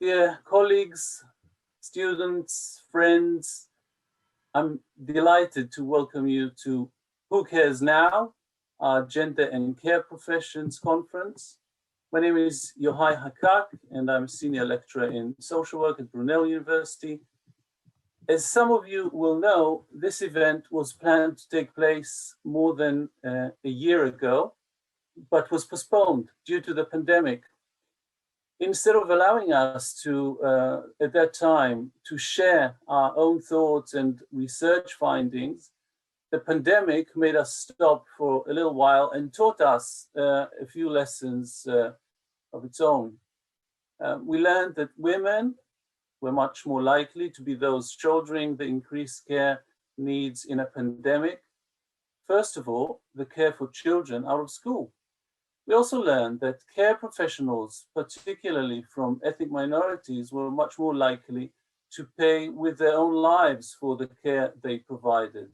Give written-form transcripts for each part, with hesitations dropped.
Dear colleagues, students, friends, I'm delighted to welcome you to Who Cares Now, our Gender and Care Professions Conference. My name is Yohai Hakak, and I'm a senior lecturer in social work at Brunel University. As some of you will know, this event was planned to take place more than a year ago, but was postponed due to the pandemic. Instead of allowing us to, at that time, to share our own thoughts and research findings, the pandemic made us stop for a little while and taught us a few lessons of its own. We learned that women were much more likely to be those shouldering the increased care needs in a pandemic. First of all, the care for children out of school. We also learned that care professionals, particularly from ethnic minorities, were much more likely to pay with their own lives for the care they provided.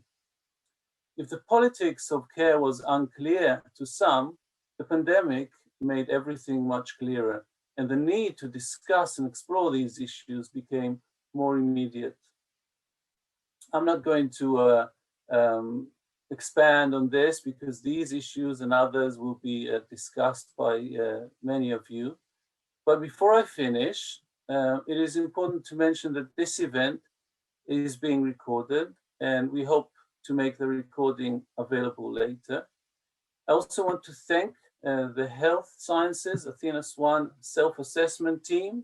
If the politics of care was unclear to some, the pandemic made everything much clearer, and the need to discuss and explore these issues became more immediate. I'm not going to expand on this because these issues and others will be discussed by many of you. But before I finish, it is important to mention that this event is being recorded, and we hope to make the recording available later. I also want to thank the Health Sciences Athena Swan self-assessment team.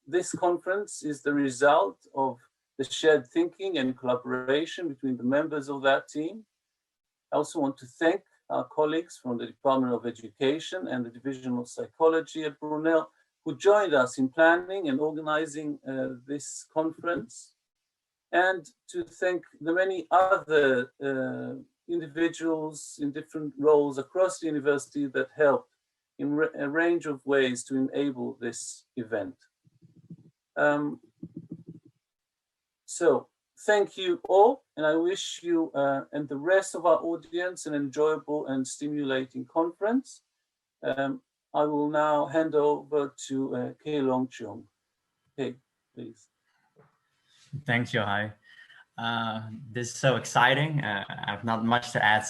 This conference is the result of the shared thinking and collaboration between the members of that team. I also want to thank our colleagues from the Department of Education and the Division of Psychology at Brunel who joined us in planning and organizing this conference, and to thank the many other individuals in different roles across the university that helped in a range of ways to enable this event. So thank you all, and I wish you and the rest of our audience an enjoyable and stimulating conference. I will now hand over to Kay Longchung. Kay, please. Thanks, Yohai. This is so exciting. I have not much to add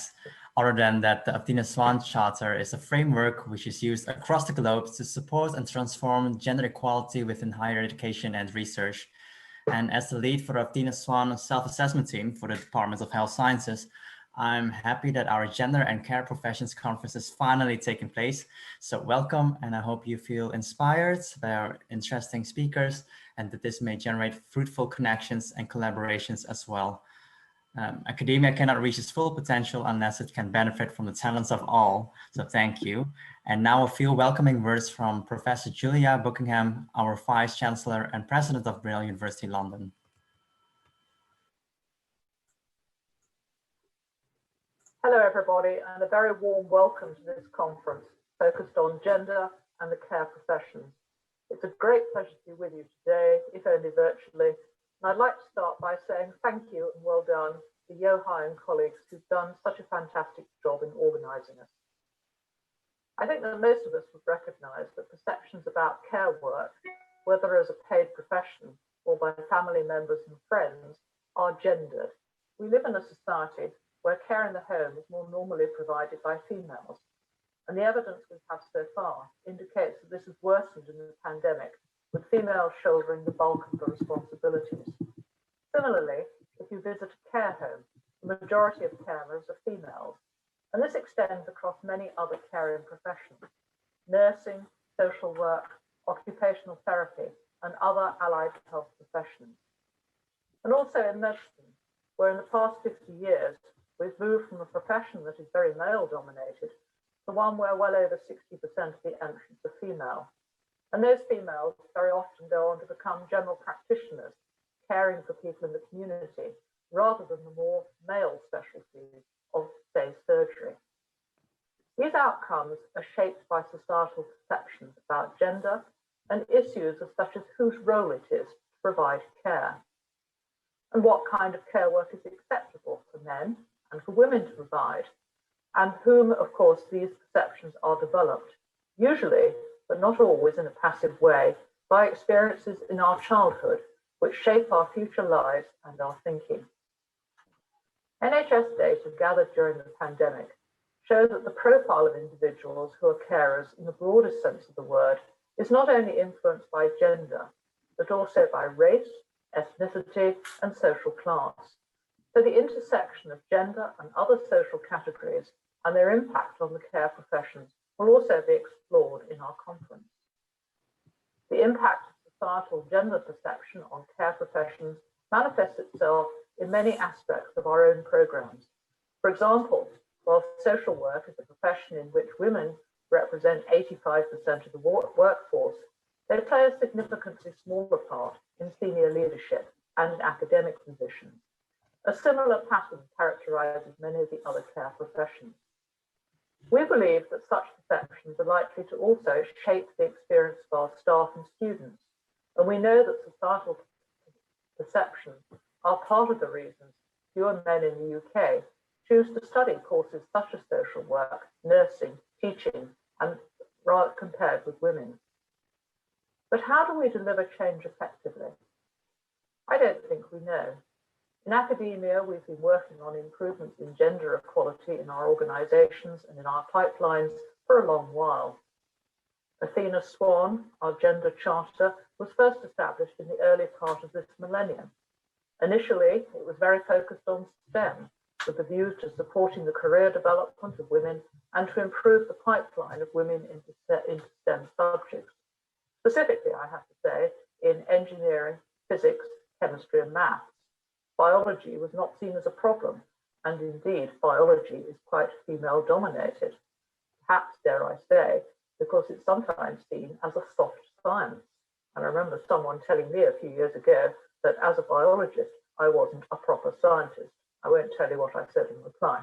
other than that the Athena Swan Charter is a framework which is used across the globe to support and transform gender equality within higher education and research. And as the lead for the Athena Swan self-assessment team for the Department of Health Sciences, I'm happy that our Gender and Care Professions Conference is finally taking place. So welcome, and I hope you feel inspired by our interesting speakers and that this may generate fruitful connections and collaborations as well. Academia cannot reach its full potential unless it can benefit from the talents of all. So thank you. And now a few welcoming words from Professor Julia Buckingham, our Vice Chancellor and President of Brunel University London. Hello everybody, and a very warm welcome to this conference focused on gender and the care professions. It's a great pleasure to be with you today, if only virtually. And I'd like to start by saying thank you and well done to Yohai and colleagues who've done such a fantastic job in organising us. I think that most of us would recognise that perceptions about care work, whether as a paid profession or by family members and friends, are gendered. We live in a society where care in the home is more normally provided by females. And the evidence we have so far indicates that this has worsened in the pandemic, with females shouldering the bulk of the responsibilities. Similarly, if you visit a care home, the majority of carers are females, and this extends across many other caring professions: nursing, social work, occupational therapy, and other allied health professions. And also in medicine, where in the past 50 years, we've moved from a profession that is very male-dominated to one where well over 60% of the entrants are female. And those females very often go on to become general practitioners, caring for people in the community, rather than the more male specialties of, say, surgery. These outcomes are shaped by societal perceptions about gender and issues such as whose role it is to provide care, and what kind of care work is acceptable for men and for women to provide, and whom, of course, these perceptions are developed, usually but not always in a passive way, by experiences in our childhood, which shape our future lives and our thinking. NHS data gathered during the pandemic show that the profile of individuals who are carers in the broadest sense of the word is not only influenced by gender, but also by race, ethnicity, and social class. So the intersection of gender and other social categories and their impact on the care professions will also be explored in our conference. The impact of societal gender perception on care professions manifests itself in many aspects of our own programs. For example, while social work is a profession in which women represent 85% of the workforce, they play a significantly smaller part in senior leadership and in academic positions. A similar pattern characterizes many of the other care professions. We believe that such perceptions are likely to also shape the experience of our staff and students, and we know that societal perceptions are part of the reasons fewer men in the UK choose to study courses such as social work, nursing, teaching, and rather compared with women. But how do we deliver change effectively? I don't think we know. In academia, we've been working on improvements in gender equality in our organisations and in our pipelines for a long while. Athena Swan, our gender charter, was first established in the early part of this millennium. Initially, it was very focused on STEM, with the view to supporting the career development of women and to improve the pipeline of women into STEM subjects. Specifically, I have to say, in engineering, physics, chemistry, and maths. Biology was not seen as a problem, and indeed, biology is quite female-dominated. Perhaps, dare I say, because it's sometimes seen as a soft science. And I remember someone telling me a few years ago that as a biologist, I wasn't a proper scientist. I won't tell you what I said in reply.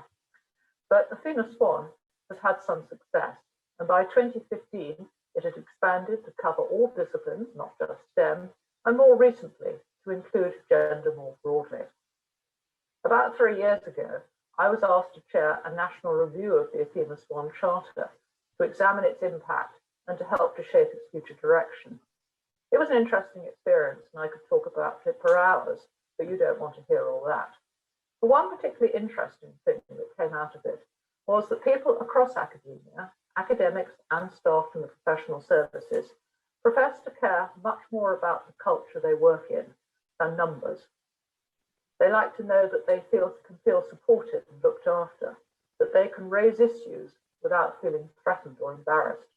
But Athena Swan has had some success, and by 2015, it had expanded to cover all disciplines, not just STEM, and more recently, to include gender more broadly. About 3 years ago, I was asked to chair a national review of the Athena Swan Charter to examine its impact and to help to shape its future direction. It was an interesting experience, and I could talk about it for hours, but you don't want to hear all that. But one particularly interesting thing that came out of it was that people across academia, academics and staff from the professional services, profess to care much more about the culture they work in than numbers. They like to know that they can feel supported and looked after, that they can raise issues without feeling threatened or embarrassed,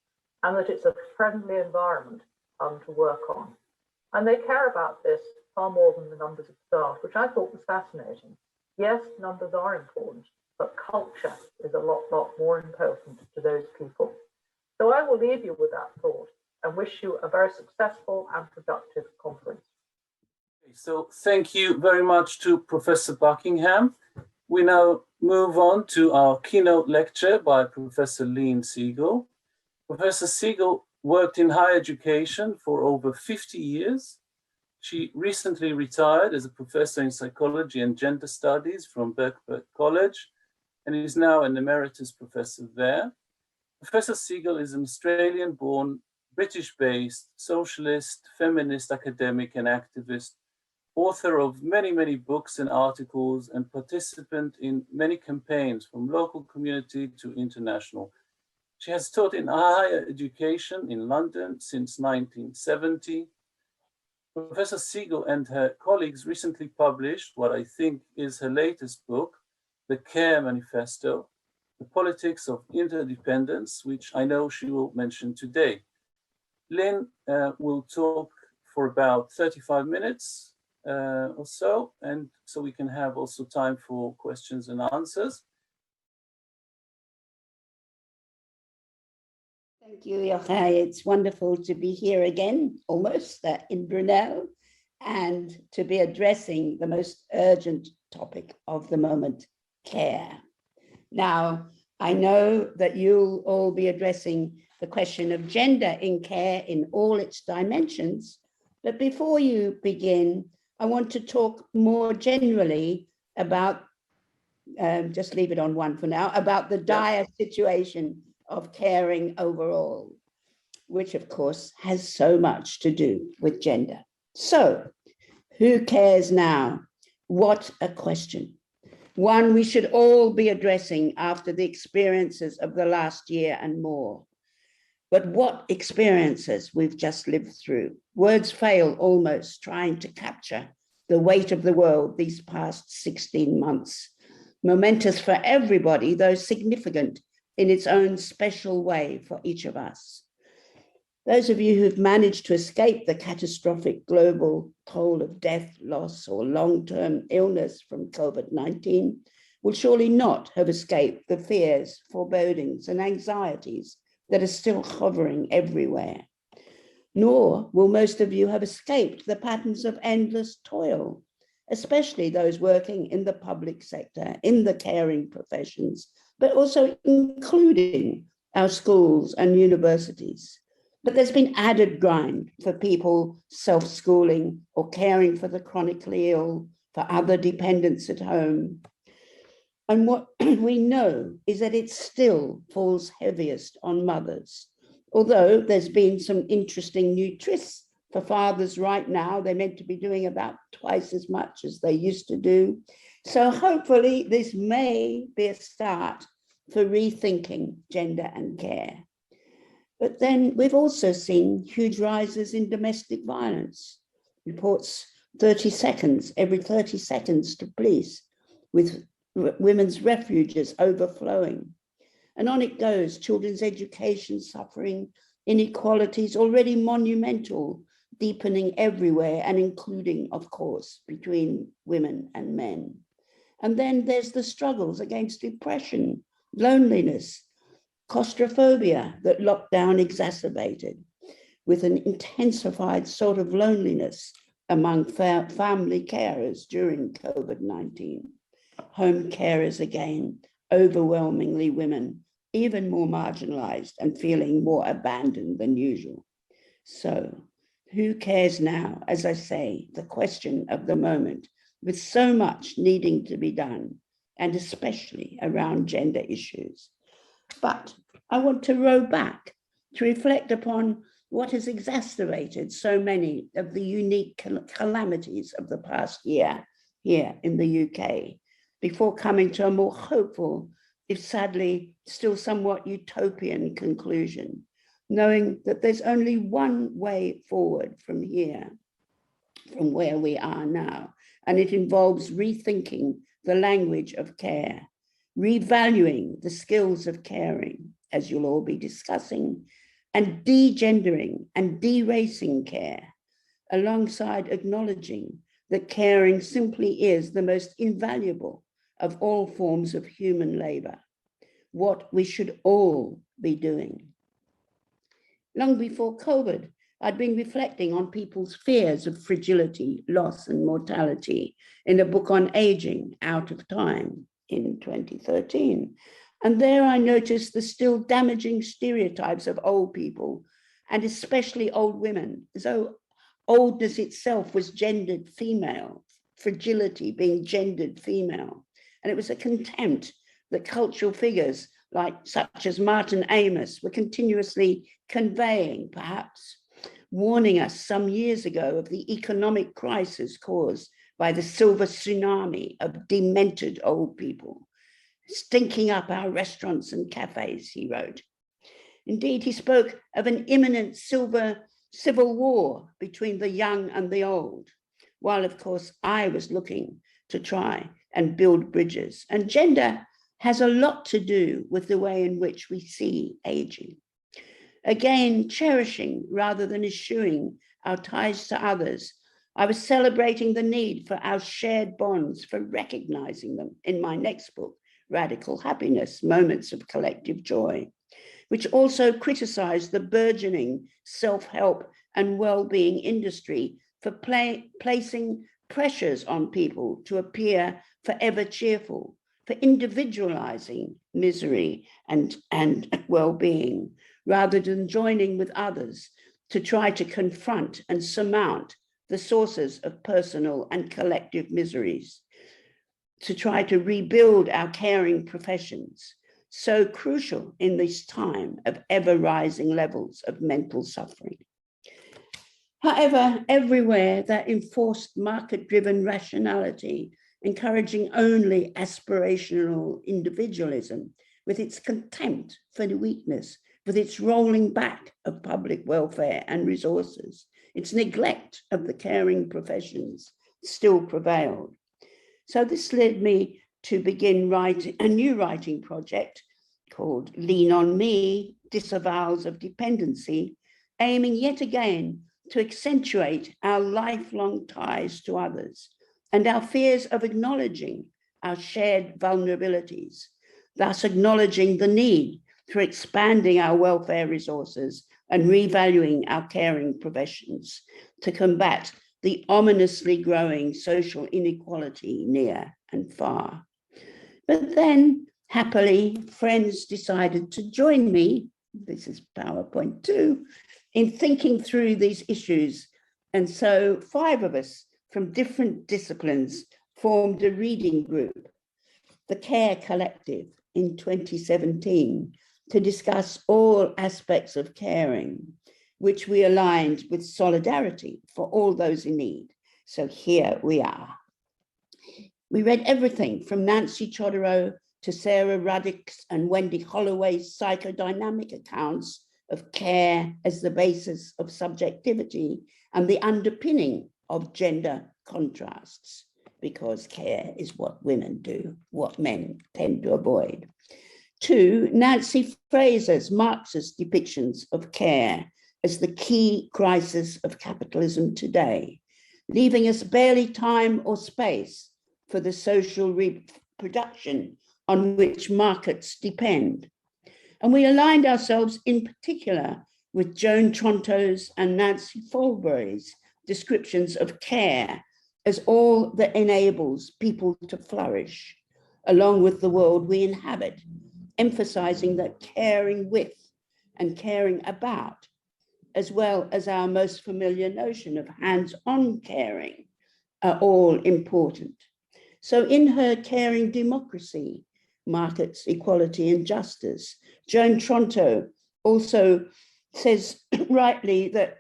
and that it's a friendly environment to work on. And they care about this far more than the numbers of staff, which I thought was fascinating. Yes, numbers are important, but culture is a lot more important to those people. So I will leave you with that thought and wish you a very successful and productive conference. So thank you very much to Professor Buckingham. We now move on to our keynote lecture by Professor Lynn Siegel. Professor Siegel worked in higher education for over 50 years. She recently retired as a professor in psychology and gender studies from Birkbeck College and is now an emeritus professor there. Professor Siegel is an Australian-born, British-based, socialist, feminist academic and activist, author of many books and articles, and participant in many campaigns from local community to international. She has taught in higher education in London since 1970. Professor Siegel and her colleagues recently published what I think is her latest book, The Care Manifesto, The Politics of Interdependence, which I know she will mention today. Lynn will talk for about 35 minutes or so, and so we can have also time for questions and answers. Thank you, Yochai. It's wonderful to be here again, almost in Brunel, and to be addressing the most urgent topic of the moment, care. Now, I know that you'll all be addressing the question of gender in care in all its dimensions, but before you begin, I want to talk more generally about, just leave it on one for now, about the dire situation of caring overall. which of course has so much to do with gender. So, who cares now? What a question. One we should all be addressing after the experiences of the last year and more. But what experiences we've just lived through. Words fail almost trying to capture the weight of the world these past 16 months. Momentous for everybody, though significant in its own special way for each of us. Those of you who've managed to escape the catastrophic global toll of death, loss, or long-term illness from COVID-19 will surely not have escaped the fears, forebodings, and anxieties that are still hovering everywhere. Nor will most of you have escaped the patterns of endless toil, especially those working in the public sector, in the caring professions, but also including our schools and universities. But there's been added grind for people self-schooling or caring for the chronically ill, for other dependents at home. And what we know is that it still falls heaviest on mothers. Although there's been some interesting new twists for fathers right now, they're meant to be doing about twice as much as they used to do. So hopefully this may be a start for rethinking gender and care. But then we've also seen huge rises in domestic violence. Reports every 30 seconds to police, with women's refuges overflowing. And on it goes, children's education suffering, inequalities already monumental, deepening everywhere and including, of course, between women and men. And then there's the struggles against depression, loneliness, claustrophobia that lockdown exacerbated, with an intensified sort of loneliness among family carers during COVID-19. Home carers again, overwhelmingly women, even more marginalized and feeling more abandoned than usual. So who cares now? As I say, the question of the moment, with so much needing to be done, and especially around gender issues. But I want to row back to reflect upon what has exacerbated so many of the unique calamities of the past year here in the UK, before coming to a more hopeful, if sadly still somewhat utopian conclusion, knowing that there's only one way forward from here, from where we are now, and it involves rethinking the language of care, revaluing the skills of caring, as you'll all be discussing, and degendering and deracing care, alongside acknowledging that caring simply is the most invaluable of all forms of human labor, what we should all be doing. Long before COVID, I'd been reflecting on people's fears of fragility, loss, and mortality in a book on aging, Out of Time, in 2013. And there I noticed the still damaging stereotypes of old people, and especially old women, as though oldness itself was gendered female, fragility being gendered female. And it was a contempt that cultural figures such as Martin Amis were continuously conveying, perhaps warning us some years ago of the economic crisis caused by the silver tsunami of demented old people, stinking up our restaurants and cafes, he wrote. Indeed, he spoke of an imminent civil war between the young and the old, while of course I was looking to try and build bridges. And gender has a lot to do with the way in which we see aging. Again, cherishing rather than eschewing our ties to others, I was celebrating the need for our shared bonds, for recognizing them in my next book, Radical Happiness, Moments of Collective Joy, which also criticized the burgeoning self-help and well-being industry for placing pressures on people to appear forever cheerful, for individualizing misery and well-being, rather than joining with others to try to confront and surmount the sources of personal and collective miseries, to try to rebuild our caring professions, so crucial in this time of ever-rising levels of mental suffering. However, everywhere that enforced market-driven rationality, encouraging only aspirational individualism, with its contempt for the weakness, with its rolling back of public welfare and resources, its neglect of the caring professions still prevailed. So this led me to begin writing a new writing project called Lean on Me, Disavowals of Dependency, aiming yet again to accentuate our lifelong ties to others and our fears of acknowledging our shared vulnerabilities, thus acknowledging the need for expanding our welfare resources and revaluing our caring professions to combat the ominously growing social inequality near and far. But then, happily, friends decided to join me, this is PowerPoint 2, in thinking through these issues. And so 5 of us from different disciplines formed a reading group, the Care Collective, in 2017, to discuss all aspects of caring, which we aligned with solidarity for all those in need. So here we are. We read everything from Nancy Chodorow to Sarah Ruddick's and Wendy Holloway's psychodynamic accounts of care as the basis of subjectivity and the underpinning of gender contrasts, because care is what women do, what men tend to avoid. To Nancy Fraser's Marxist depictions of care as the key crisis of capitalism today, leaving us barely time or space for the social reproduction on which markets depend. And we aligned ourselves in particular with Joan Tronto's and Nancy Folbury's descriptions of care as all that enables people to flourish, along with the world we inhabit, emphasizing that caring with and caring about, as well as our most familiar notion of hands-on caring, are all important. So in her Caring Democracy, Markets, Equality and Justice, Joan Tronto also says rightly that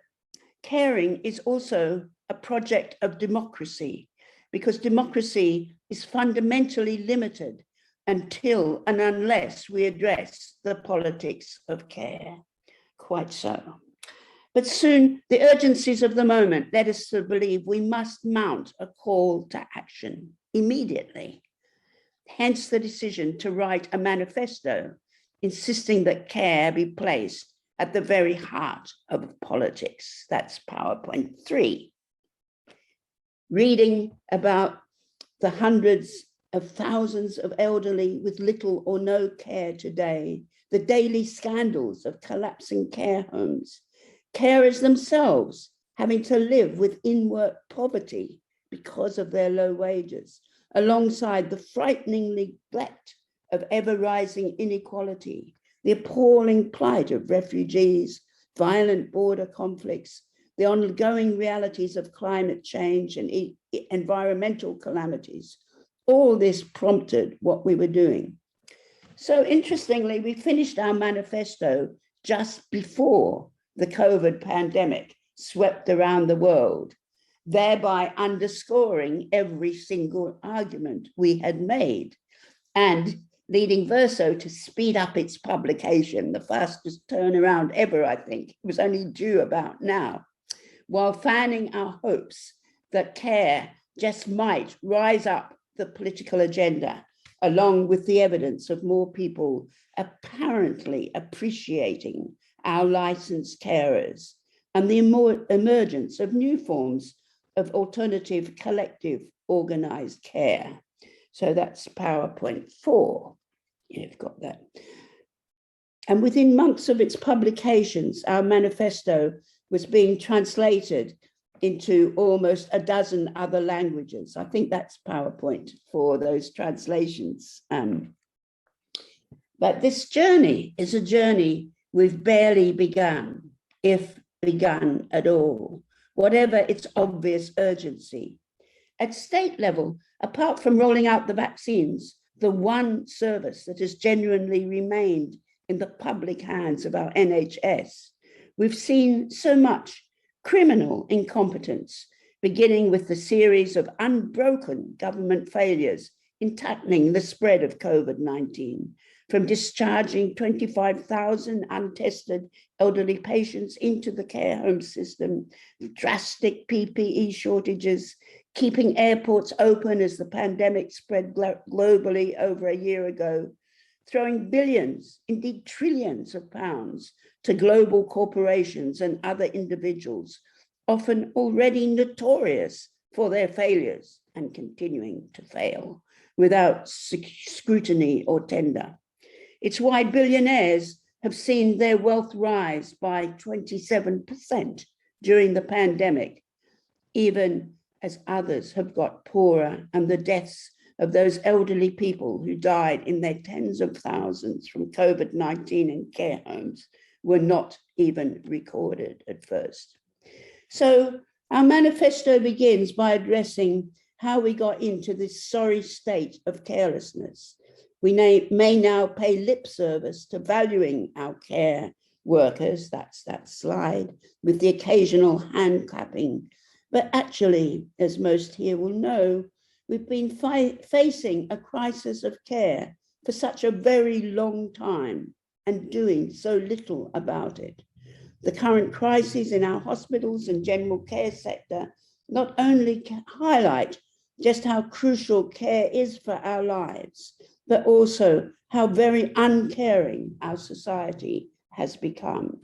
caring is also a project of democracy, because democracy is fundamentally limited until and unless we address the politics of care. Quite so. But soon, the urgencies of the moment led us to believe we must mount a call to action immediately. Hence the decision to write a manifesto insisting that care be placed at the very heart of politics. That's PowerPoint 3. Reading about the hundreds of thousands of elderly with little or no care today, the daily scandals of collapsing care homes, carers themselves having to live with in-work poverty because of their low wages, alongside the frightening neglect of ever-rising inequality, the appalling plight of refugees, violent border conflicts, the ongoing realities of climate change and environmental calamities. All this prompted what we were doing. So interestingly, we finished our manifesto just before the COVID pandemic swept around the world, thereby underscoring every single argument we had made and leading Verso to speed up its publication, the fastest turnaround ever, I think. It was only due about now, while fanning our hopes that care just might rise up the political agenda, along with the evidence of more people apparently appreciating our licensed carers and the emergence of new forms of alternative collective organized care. So that's PowerPoint 4. You've got that. And within months of its publications, our manifesto was being translated into almost a dozen other languages. I think that's PowerPoint for those translations. But this journey is a journey we've barely begun, if begun at all, whatever its obvious urgency. At state level, apart from rolling out the vaccines, the one service that has genuinely remained in the public hands of our NHS, we've seen so much criminal incompetence, beginning with the series of unbroken government failures in tackling the spread of COVID-19, from discharging 25,000 untested elderly patients into the care home system, drastic PPE shortages, keeping airports open as the pandemic spread globally over a year ago, throwing billions, indeed trillions of pounds to global corporations and other individuals, often already notorious for their failures and continuing to fail without scrutiny or tender. It's why billionaires have seen their wealth rise by 27% during the pandemic, even as others have got poorer, and the deaths of those elderly people who died in their tens of thousands from COVID-19 in care homes were not even recorded at first. So our manifesto begins by addressing how we got into this sorry state of carelessness. We may now pay lip service to valuing our care workers, that's that slide, with the occasional hand clapping. But actually, as most here will know, we've been facing a crisis of care for such a very long time and doing so little about it. The current crises in our hospitals and general care sector not only highlight just how crucial care is for our lives, but also how very uncaring our society has become.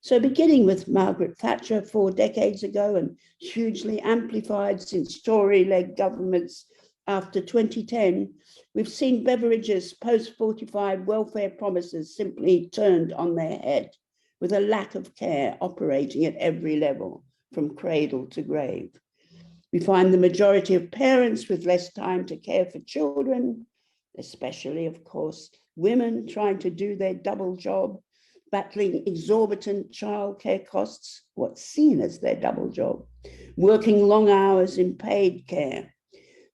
So beginning with Margaret Thatcher 4 decades ago and hugely amplified since Tory-led governments after 2010, we've seen Beveridge's post-45 welfare promises simply turned on their head, with a lack of care operating at every level, from cradle to grave. We find the majority of parents with less time to care for children, especially, of course, women trying to do their double job, battling exorbitant childcare costs, what's seen as their double job, working long hours in paid care,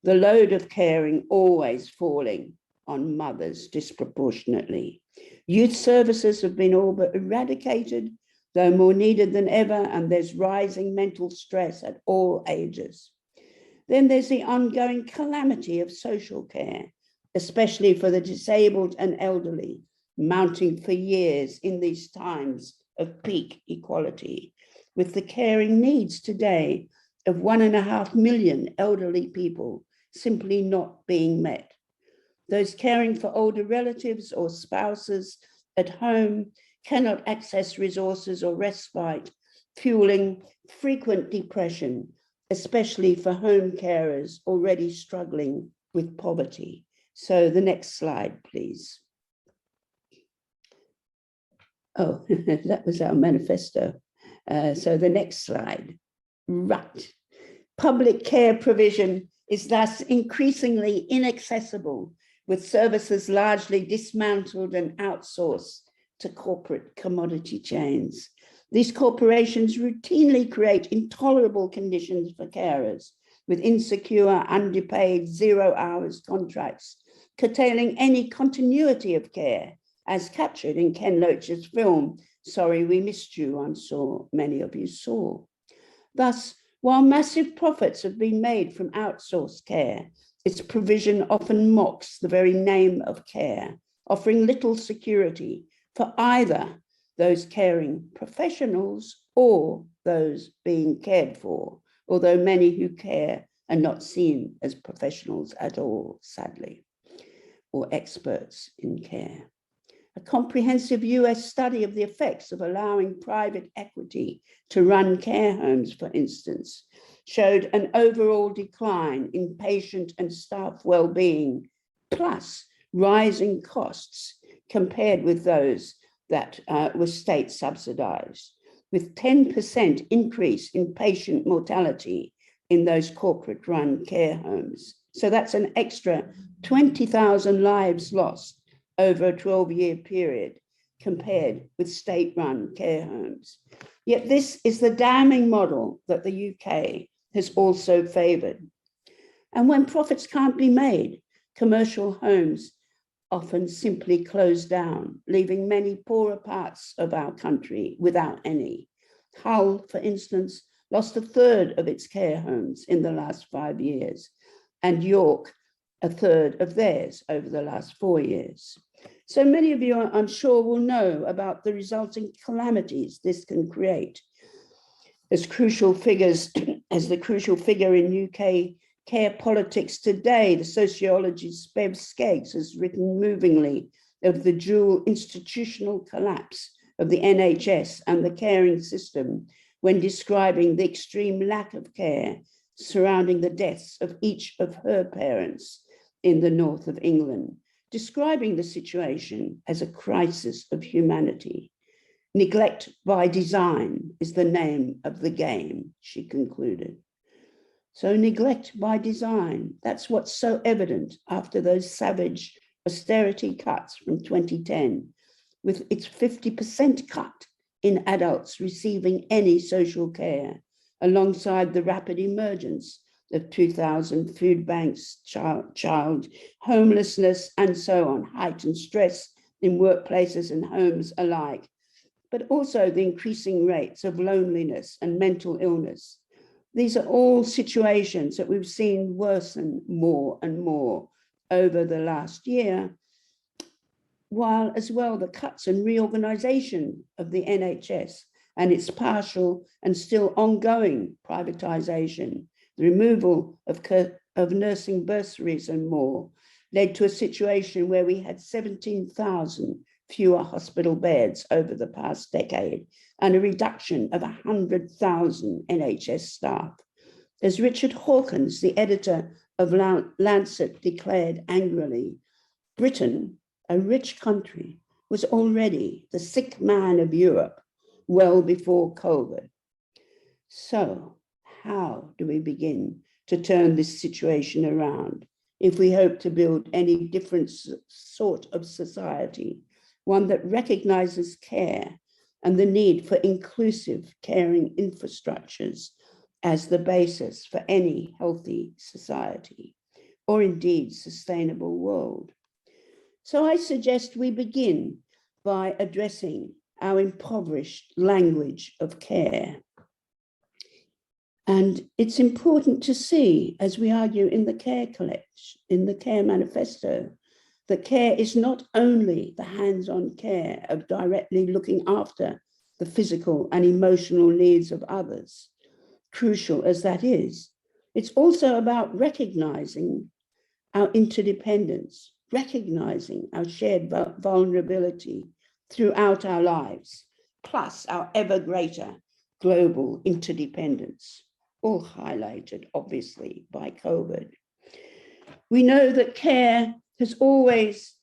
the load of caring always falling on mothers disproportionately. Youth services have been all but eradicated, though more needed than ever, and there's rising mental stress at all ages. Then there's the ongoing calamity of social care, especially for the disabled and elderly, mounting for years in these times of peak equality, with the caring needs today of 1.5 million elderly people simply not being met. Those caring for older relatives or spouses at home cannot access resources or respite, fueling frequent depression, especially for home carers already struggling with poverty. So the next slide, please. Oh, that was our manifesto. So the next slide. Right. Public care provision is thus increasingly inaccessible, with services largely dismantled and outsourced to corporate commodity chains. These corporations routinely create intolerable conditions for carers, with insecure, underpaid, 0 hours contracts, curtailing any continuity of care, as captured in Ken Loach's film, Sorry We Missed You, I'm sure many of you saw. Thus, while massive profits have been made from outsourced care, its provision often mocks the very name of care, offering little security for either those caring professionals or those being cared for, although many who care are not seen as professionals at all, sadly, or experts in care. A comprehensive US study of the effects of allowing private equity to run care homes, for instance, showed an overall decline in patient and staff well-being, plus rising costs compared with those that were state subsidized, with 10% increase in patient mortality in those corporate-run care homes. So that's an extra 20,000 lives lost over a 12-year period compared with state-run care homes. Yet this is the damning model that the UK has also favoured. And when profits can't be made, commercial homes often simply closed down, leaving many poorer parts of our country without any. Hull, for instance, lost a third of its care homes in the last 5 years, and York a third of theirs over the last 4 years. So many of you, I'm sure, will know about the resulting calamities this can create. As the crucial figure in UK care politics today, the sociologist Bev Skeggs has written movingly of the dual institutional collapse of the NHS and the caring system when describing the extreme lack of care surrounding the deaths of each of her parents in the north of England, describing the situation as a crisis of humanity. Neglect by design is the name of the game, she concluded. So neglect by design, that's what's so evident after those savage austerity cuts from 2010, with its 50% cut in adults receiving any social care, alongside the rapid emergence of 2,000 food banks, child homelessness, and so on, heightened stress in workplaces and homes alike, but also the increasing rates of loneliness and mental illness. These are all situations that we've seen worsen more and more over the last year, while as well the cuts and reorganization of the NHS and its partial and still ongoing privatization, the removal of nursing bursaries and more, led to a situation where we had 17,000 fewer hospital beds over the past decade and a reduction of 100,000 NHS staff. As Richard Hawkins, the editor of Lancet, declared angrily, Britain, a rich country, was already the sick man of Europe well before COVID. So how do we begin to turn this situation around if we hope to build any different sort of society, one that recognizes care and the need for inclusive caring infrastructures as the basis for any healthy society, or indeed sustainable world? So I suggest we begin by addressing our impoverished language of care. And it's important to see, as we argue in the care collection, in the care manifesto, that care is not only the hands-on care of directly looking after the physical and emotional needs of others, crucial as that is, it's also about recognizing our interdependence, recognizing our shared vulnerability throughout our lives, plus our ever greater global interdependence, all highlighted obviously by COVID. We know that care has always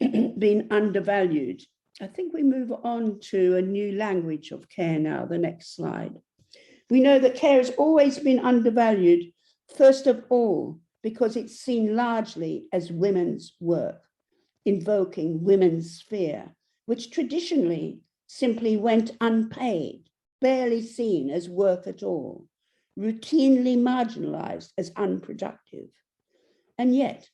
been undervalued. I think we move on to a new language of care now, the next slide. We know that care has always been undervalued, first of all, because it's seen largely as women's work, invoking women's sphere, which traditionally simply went unpaid, barely seen as work at all, routinely marginalized as unproductive. And yet,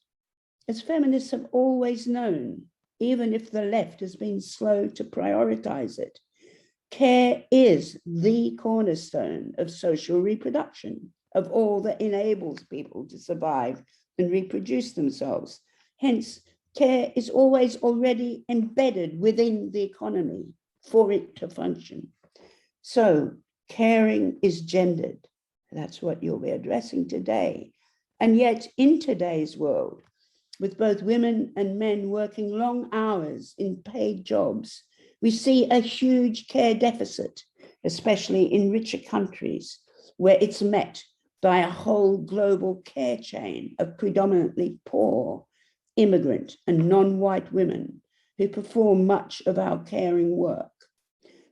as feminists have always known, even if the left has been slow to prioritize it, care is the cornerstone of social reproduction, of all that enables people to survive and reproduce themselves. Hence, care is always already embedded within the economy for it to function. So caring is gendered. That's what you'll be addressing today. And yet in today's world, with both women and men working long hours in paid jobs, we see a huge care deficit, especially in richer countries, where it's met by a whole global care chain of predominantly poor, immigrant and non-white women who perform much of our caring work.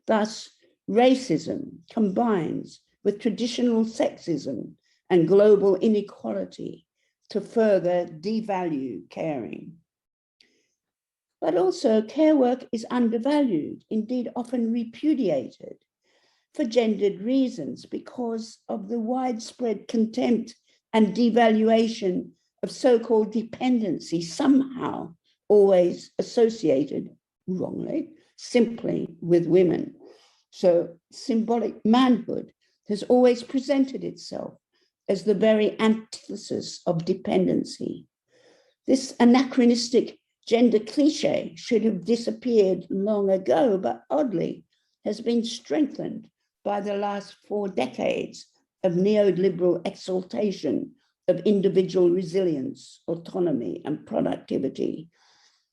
Thus, racism combines with traditional sexism and global inequality to further devalue caring. But also, care work is undervalued, indeed often repudiated, for gendered reasons because of the widespread contempt and devaluation of so-called dependency somehow always associated, wrongly, simply with women. So symbolic manhood has always presented itself as the very antithesis of dependency. This anachronistic gender cliche should have disappeared long ago, but oddly has been strengthened by the last 4 decades of neoliberal exaltation of individual resilience, autonomy, and productivity,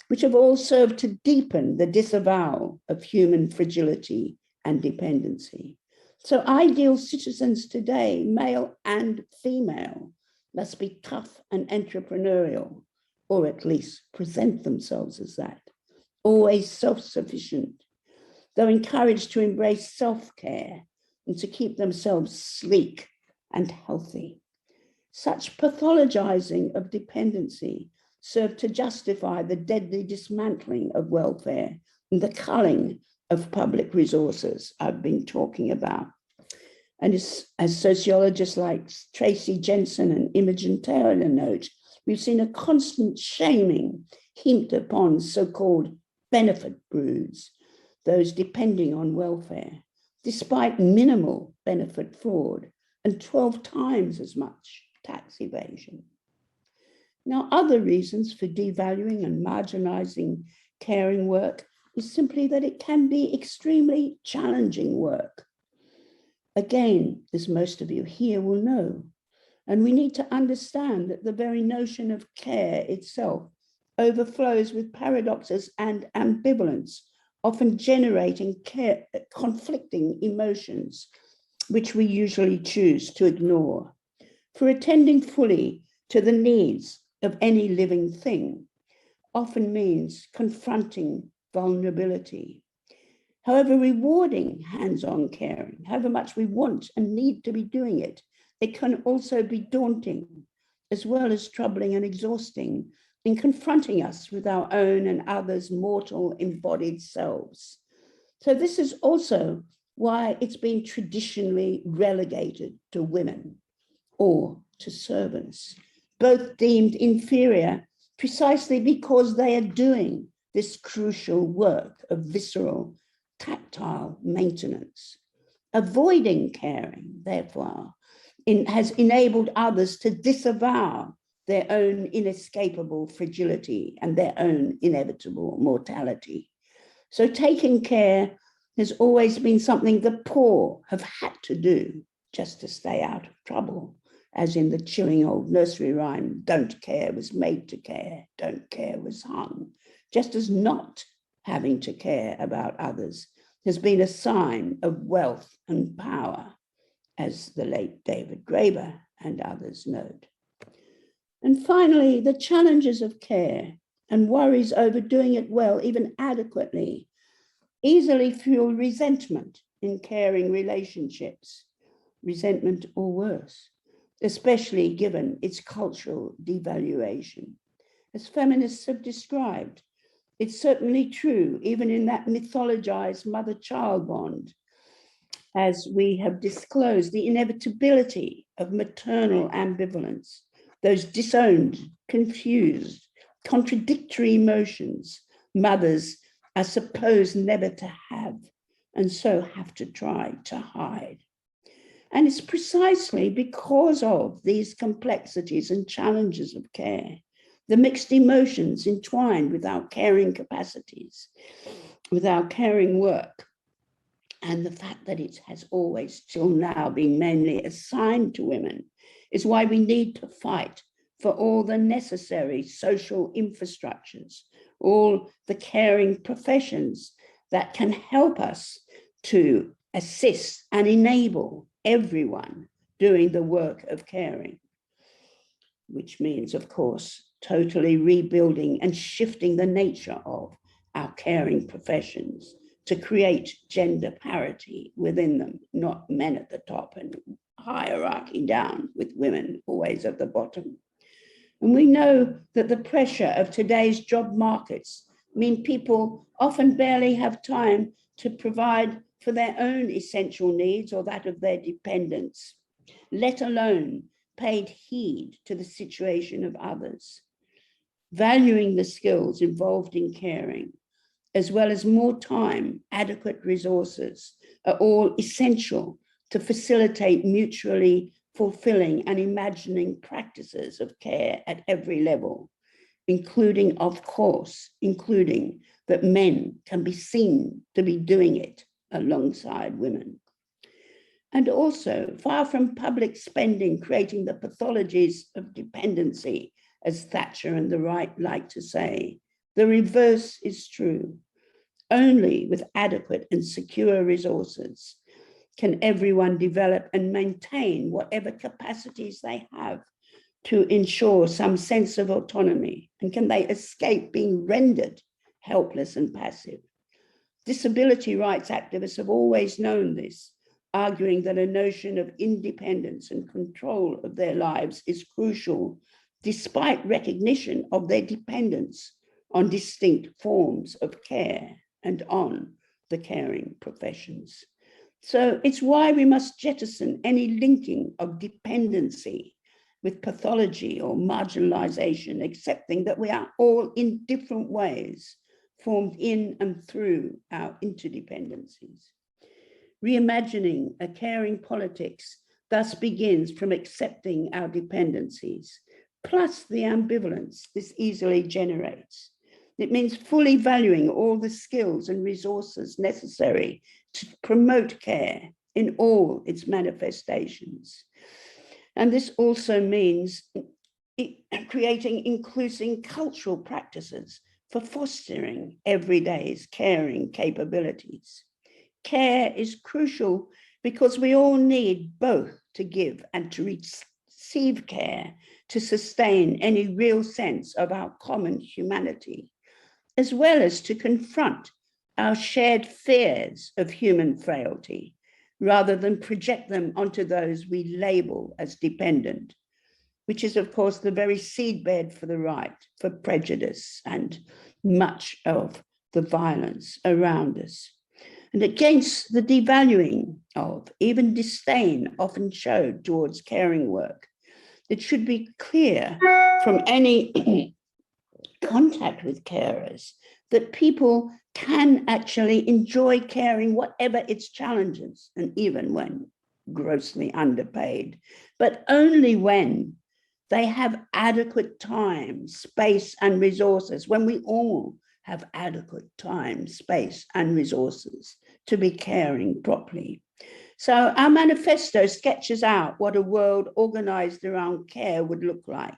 which have all served to deepen the disavowal of human fragility and dependency. So ideal citizens today, male and female, must be tough and entrepreneurial, or at least present themselves as that, always self-sufficient, though encouraged to embrace self-care and to keep themselves sleek and healthy. Such pathologizing of dependency served to justify the deadly dismantling of welfare and the culling of public resources I've been talking about. And as sociologists like Tracy Jensen and Imogen Taylor note, we've seen a constant shaming heaped upon so-called benefit broods, those depending on welfare, despite minimal benefit fraud and 12 times as much tax evasion. Now, other reasons for devaluing and marginalizing caring work is simply that it can be extremely challenging work. Again, as most of you here will know, and we need to understand that the very notion of care itself overflows with paradoxes and ambivalence, often generating conflicting emotions, which we usually choose to ignore. For attending fully to the needs of any living thing often means confronting vulnerability. However rewarding hands-on caring, however much we want and need to be doing it, it can also be daunting, as well as troubling and exhausting in confronting us with our own and others' mortal embodied selves. So this is also why it's been traditionally relegated to women or to servants, both deemed inferior precisely because they are doing this crucial work of visceral, tactile maintenance. Avoiding caring, therefore, has enabled others to disavow their own inescapable fragility and their own inevitable mortality. So taking care has always been something the poor have had to do just to stay out of trouble, as in the chilling old nursery rhyme, don't care was made to care, don't care was hung. Just as not having to care about others has been a sign of wealth and power, as the late David Graeber and others note. And finally, the challenges of care and worries over doing it well, even adequately, easily fuel resentment in caring relationships, resentment or worse, especially given its cultural devaluation. As feminists have described, it's certainly true, even in that mythologized mother-child bond, as we have disclosed, the inevitability of maternal ambivalence, those disowned, confused, contradictory emotions mothers are supposed never to have, and so have to try to hide. And it's precisely because of these complexities and challenges of care, the mixed emotions entwined with our caring capacities, with our caring work, and the fact that it has always till now been mainly assigned to women, is why we need to fight for all the necessary social infrastructures, all the caring professions that can help us to assist and enable everyone doing the work of caring, which means, of course, totally rebuilding and shifting the nature of our caring professions to create gender parity within them, not men at the top and hierarchy down, with women always at the bottom. And we know that the pressure of today's job markets mean people often barely have time to provide for their own essential needs or that of their dependents, let alone paid heed to the situation of others. Valuing the skills involved in caring, as well as more time, adequate resources, are all essential to facilitate mutually fulfilling and imagining practices of care at every level, including, of course, including that men can be seen to be doing it alongside women. And also, far from public spending creating the pathologies of dependency, as Thatcher and the right like to say, the reverse is true. Only with adequate and secure resources can everyone develop and maintain whatever capacities they have to ensure some sense of autonomy, and can they escape being rendered helpless and passive. Disability rights activists have always known this, arguing that a notion of independence and control of their lives is crucial, despite recognition of their dependence on distinct forms of care and on the caring professions. So it's why we must jettison any linking of dependency with pathology or marginalization, accepting that we are all in different ways formed in and through our interdependencies. Reimagining a caring politics thus begins from accepting our dependencies, plus the ambivalence this easily generates. It means fully valuing all the skills and resources necessary to promote care in all its manifestations. And this also means creating inclusive cultural practices for fostering everyday's caring capabilities. Care is crucial because we all need both to give and to receive care to sustain any real sense of our common humanity, as well as to confront our shared fears of human frailty, rather than project them onto those we label as dependent, which is, of course, the very seedbed for the right, for prejudice and much of the violence around us. And against the devaluing of, even disdain often showed towards caring work, it should be clear from any contact with carers that people can actually enjoy caring, whatever its challenges, and even when grossly underpaid, but only when they have adequate time, space, and resources, when we all have adequate time, space, and resources to be caring properly. So our manifesto sketches out what a world organized around care would look like.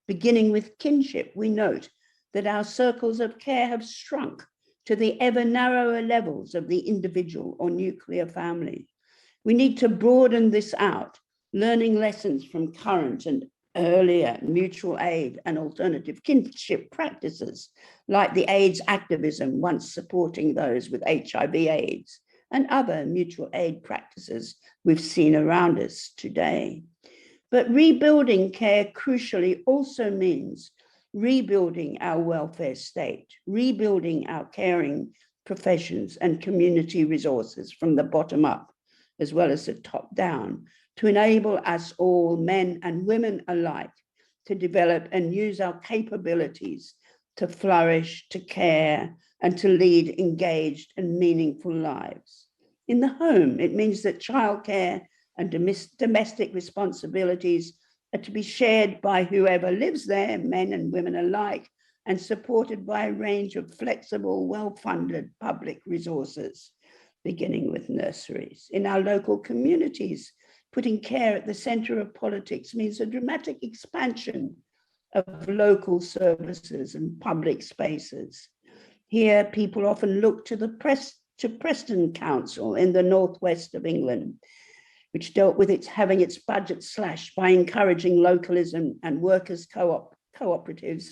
Beginning with kinship, we note that our circles of care have shrunk to the ever narrower levels of the individual or nuclear family. We need to broaden this out, learning lessons from current and earlier mutual aid and alternative kinship practices, like the AIDS activism once supporting those with HIV/AIDS, and other mutual aid practices we've seen around us today. But rebuilding care crucially also means rebuilding our welfare state, rebuilding our caring professions and community resources from the bottom up, as well as the top down, to enable us all, men and women alike, to develop and use our capabilities to flourish, to care, and to lead engaged and meaningful lives. In the home, it means that childcare and domestic responsibilities are to be shared by whoever lives there, men and women alike, and supported by a range of flexible, well-funded public resources, beginning with nurseries. In our local communities, putting care at the center of politics means a dramatic expansion of local services and public spaces. Here, people often look to Preston Council in the northwest of England, which dealt with having its budget slashed by encouraging localism and workers' cooperatives,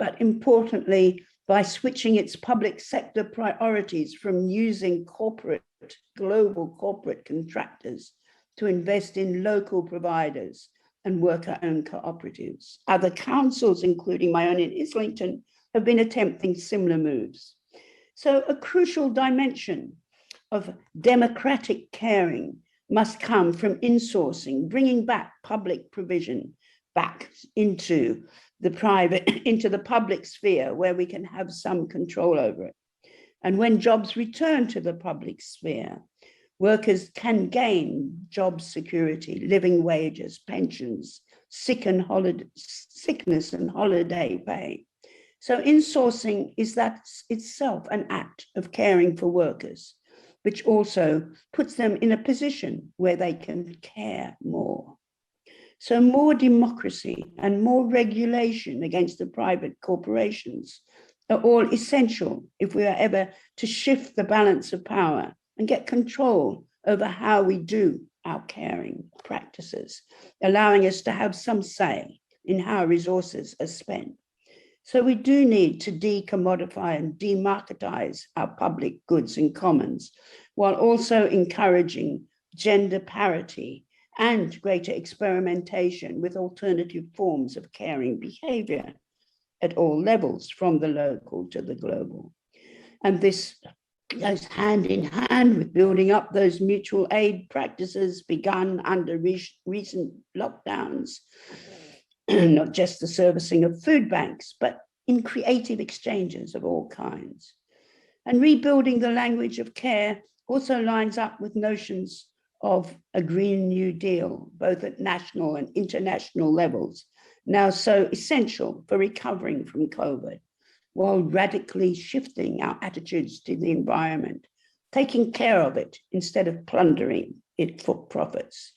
but importantly, by switching its public sector priorities from using global corporate contractors to invest in local providers and worker-owned cooperatives. Other councils, including my own in Islington, have been attempting similar moves. So a crucial dimension of democratic caring must come from insourcing, bringing back public provision back into the private, into the public sphere where we can have some control over it. And when jobs return to the public sphere, workers can gain job security, living wages, pensions, sickness and holiday pay. So insourcing is that itself an act of caring for workers, which also puts them in a position where they can care more. So more democracy and more regulation against the private corporations are all essential if we are ever to shift the balance of power and get control over how we do our caring practices, allowing us to have some say in how resources are spent. So we do need to decommodify and demarketize our public goods and commons, while also encouraging gender parity and greater experimentation with alternative forms of caring behavior at all levels, from the local to the global. And this goes hand in hand with building up those mutual aid practices begun under recent lockdowns, not just the servicing of food banks, but in creative exchanges of all kinds. And rebuilding the language of care also lines up with notions of a Green New Deal, both at national and international levels, now so essential for recovering from COVID, while radically shifting our attitudes to the environment, taking care of it instead of plundering it for profits.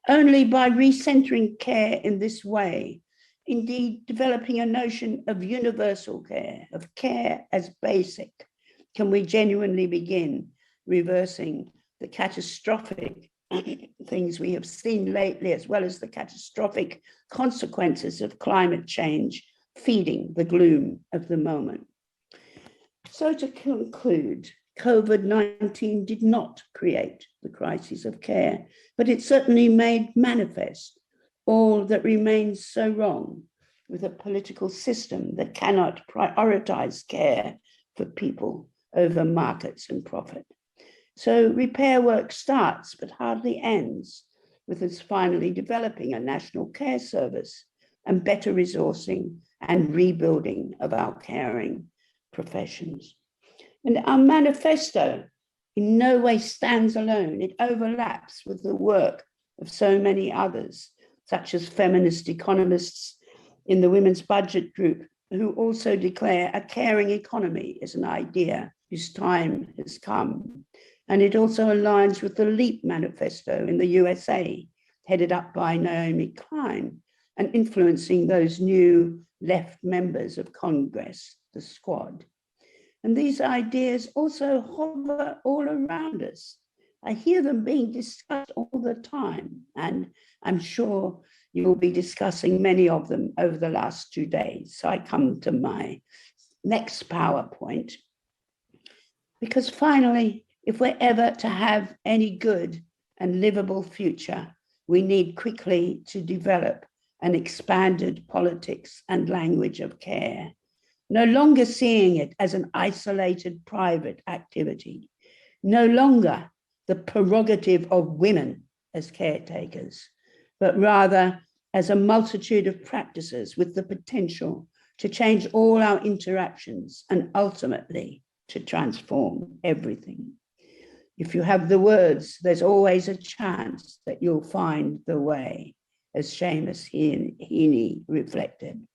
Only by recentering care in this way, indeed developing a notion of universal care, of care as basic, can we genuinely begin reversing the catastrophic things we have seen lately, as well as the catastrophic consequences of climate change feeding the gloom of the moment. So to conclude, COVID-19 did not create the crisis of care, but it certainly made manifest all that remains so wrong with a political system that cannot prioritize care for people over markets and profit. So repair work starts but hardly ends with us finally developing a national care service and better resourcing and rebuilding of our caring professions. And our manifesto in no way stands alone. It overlaps with the work of so many others, such as feminist economists in the Women's Budget Group, who also declare a caring economy is an idea whose time has come. And it also aligns with the LEAP manifesto in the USA, headed up by Naomi Klein, and influencing those new left members of Congress, the Squad. And these ideas also hover all around us. I hear them being discussed all the time, and I'm sure you'll be discussing many of them over the last 2 days. So I come to my next PowerPoint, because finally, if we're ever to have any good and livable future, we need quickly to develop an expanded politics and language of care, no longer seeing it as an isolated private activity, no longer the prerogative of women as caretakers, but rather as a multitude of practices with the potential to change all our interactions and ultimately to transform everything. If you have the words, there's always a chance that you'll find the way, as Seamus Heaney reflected.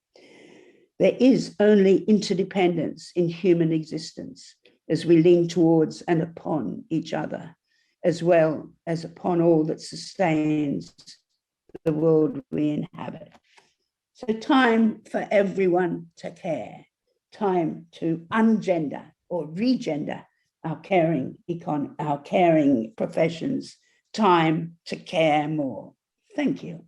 There is only interdependence in human existence as we lean towards and upon each other, as well as upon all that sustains the world we inhabit. So time for everyone to care, time to ungender or regender our caring professions, time to care more. Thank you.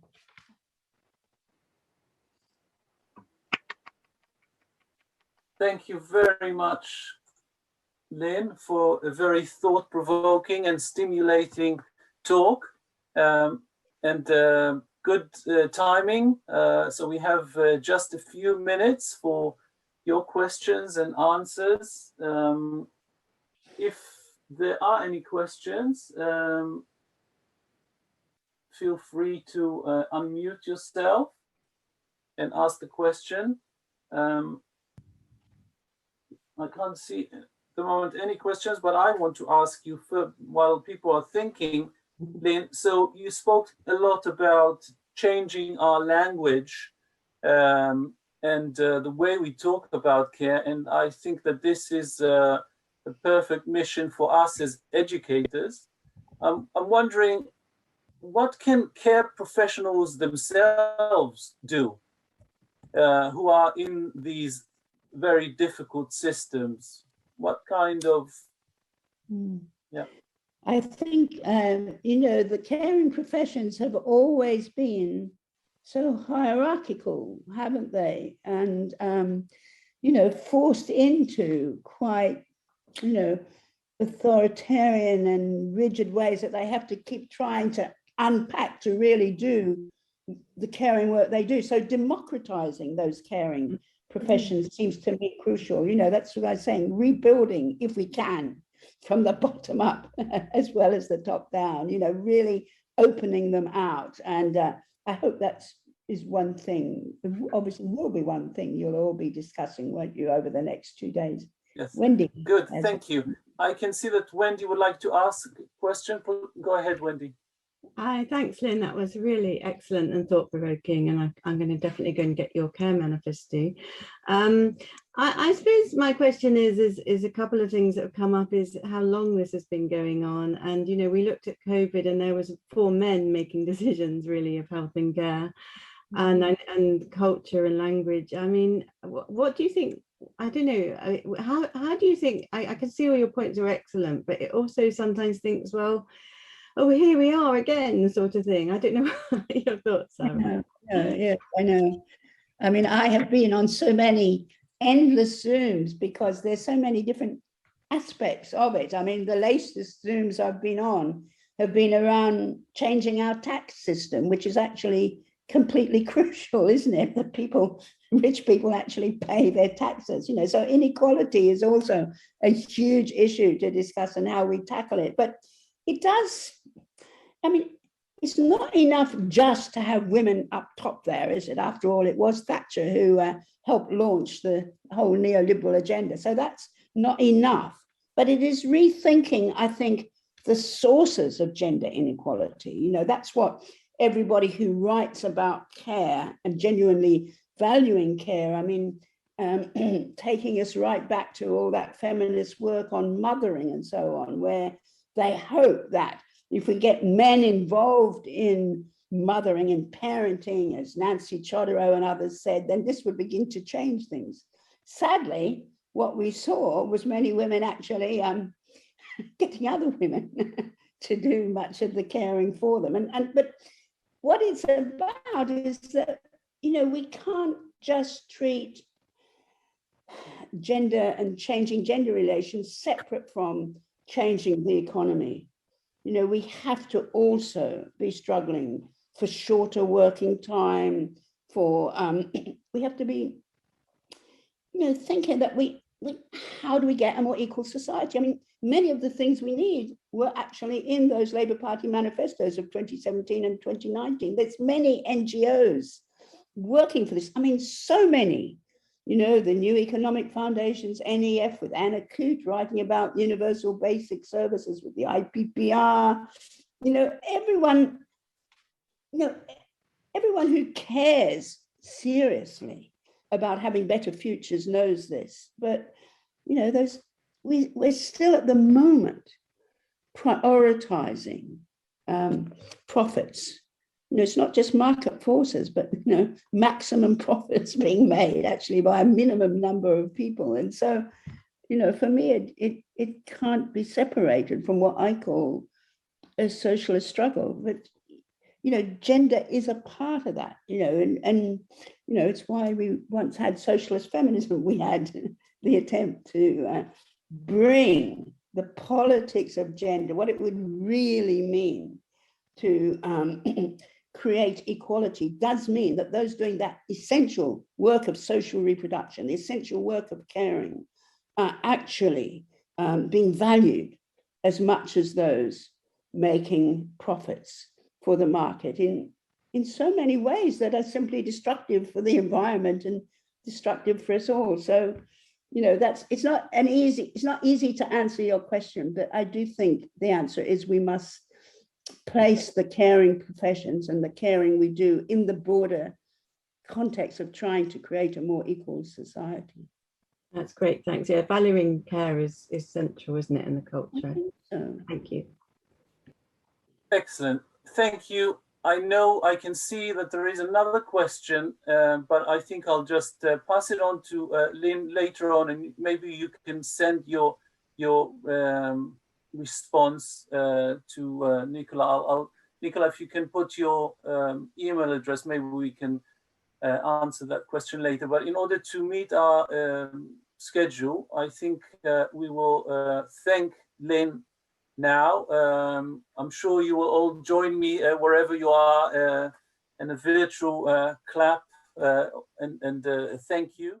Thank you very much, Lynn, for a very thought-provoking and stimulating talk, and good timing. So we have just a few minutes for your questions and answers. If there are any questions, feel free to unmute yourself and ask the question. I can't see at the moment any questions, but I want to ask you while people are thinking, Lynn, so you spoke a lot about changing our language and the way we talk about care. And I think that this is a perfect mission for us as educators. I'm wondering, what can care professionals themselves do who are in these very difficult systems? What kind of, yeah. I think, you know, the caring professions have always been so hierarchical, haven't they? And, you know, forced into quite, you know, authoritarian and rigid ways that they have to keep trying to unpack to really do the caring work they do. So democratizing those caring professions seems to me crucial. You know, that's what I was saying, rebuilding, if we can, from the bottom up as well as the top down, you know, really opening them out. And I hope that is one thing, obviously will be one thing you'll all be discussing, won't you, over the next 2 days. Yes. Wendy. Good, thank you. I can see that Wendy would like to ask a question. Go ahead, Wendy. Hi, thanks, Lynn. That was really excellent and thought-provoking, and I'm going to definitely go and get your care manifesto. I suppose my question is a couple of things that have come up is how long this has been going on. And, you know, we looked at COVID and there was 4 men making decisions really of health and care and culture and language. I mean, what do you think? I don't know. How do you think? I can see all your points are excellent, but it also sometimes thinks, well, oh, here we are again, sort of thing. I don't know what your thoughts are. Yeah, I know. I mean, I have been on so many endless Zooms because there's so many different aspects of it. I mean, the latest Zooms I've been on have been around changing our tax system, which is actually completely crucial, isn't it? That rich people actually pay their taxes, you know. So inequality is also a huge issue to discuss and how we tackle it. But it does, I mean, it's not enough just to have women up top there, is it? After all, it was Thatcher who helped launch the whole neoliberal agenda. So that's not enough. But it is rethinking, I think, the sources of gender inequality. You know, that's what everybody who writes about care and genuinely valuing care, I mean, taking us right back to all that feminist work on mothering and so on, where they hope that if we get men involved in mothering and parenting, as Nancy Chodorow and others said, then this would begin to change things. Sadly, what we saw was many women actually getting other women to do much of the caring for them. But what it's about is that, you know, we can't just treat gender and changing gender relations separate from changing the economy. You know, we have to also be struggling for shorter working time, for we have to be, you know, thinking that how do we get a more equal society? I mean, many of the things we need were actually in those Labour Party manifestos of 2017 and 2019. There's many NGOs working for this. I mean, so many. You know, the New Economic Foundation's NEF with Anna Coote writing about universal basic services with the IPPR. You know, everyone who cares seriously about having better futures knows this. But, you know, we're still at the moment prioritizing profits. You know, it's not just market forces, but, you know, maximum profits being made actually by a minimum number of people. And so, you know, for me, it can't be separated from what I call a socialist struggle. But, you know, gender is a part of that, you know, and you know, it's why we once had socialist feminism. We had the attempt to bring the politics of gender, what it would really mean to create equality, does mean that those doing that essential work of social reproduction, the essential work of caring, are actually being valued as much as those making profits. for the market in so many ways that are simply destructive for the environment and destructive for us all. So, you know, it's not easy to answer your question, but I do think the answer is we must place the caring professions and the caring we do in the broader context of trying to create a more equal society. That's great, thanks. Yeah, valuing care is central, isn't it, in the culture? So, Thank you. Excellent, thank you. I know I can see that there is another question, but I think I'll just pass it on to Lynn later on, and maybe you can send your response to Nicola. Nicola, if you can put your email address, maybe we can answer that question later. But in order to meet our schedule, I think we will thank Lynn now. I'm sure you will all join me wherever you are in a virtual clap and thank you.